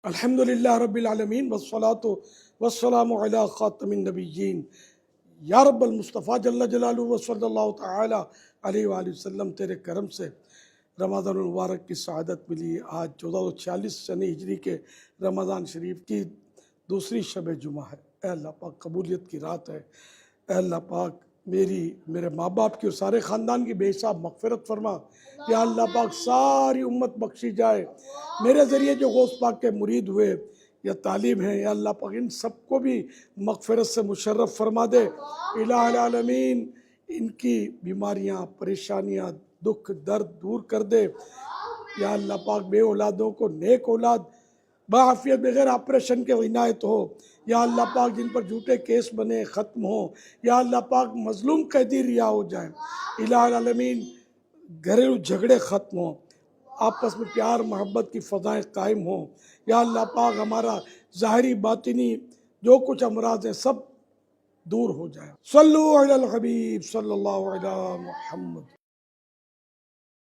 الحمدللہ رب العالمین والصلاة والسلام علی خاتم النبیین۔ یا رب المصطفیٰ جل جلالہ و صلی اللہ تعالی علیہ وآلہ وسلم، تیرے کرم سے رمضان المبارک کی سعادت ملی۔ آج 1446 سنہ ہجری کے رمضان شریف کی دوسری شب جمعہ ہے۔ اے اللہ پاک قبولیت کی رات ہے۔ اے اللہ پاک میرے ماں باپ کی اور سارے خاندان کی بے حساب مغفرت فرما۔ یا اللہ پاک ساری امت بخشی جائے۔ میرے ذریعے جو غوث پاک کے مرید ہوئے یا طالب ہیں، یا اللہ پاک ان سب کو بھی مغفرت سے مشرف فرما دے۔ الہ العالمین ان کی بیماریاں، پریشانیاں، دکھ درد دور کر دے۔ یا اللہ پاک بے اولادوں کو نیک اولاد بعافیت بغیر آپریشن کے عنایت ہو۔ یا اللہ پاک جن پر جھوٹے کیس بنے ختم ہوں۔ یا اللہ پاک مظلوم قیدی رہا ہو جائیں۔ الہ العالمین گھریلو جھگڑے ختم ہوں، آپس میں پیار محبت کی فضائیں قائم ہوں۔ یا اللہ پاک ہمارا ظاہری باطنی جو کچھ امراض ہیں سب دور ہو جائیں۔ صلو علی الحبیب صلی اللہ علیہ محمد۔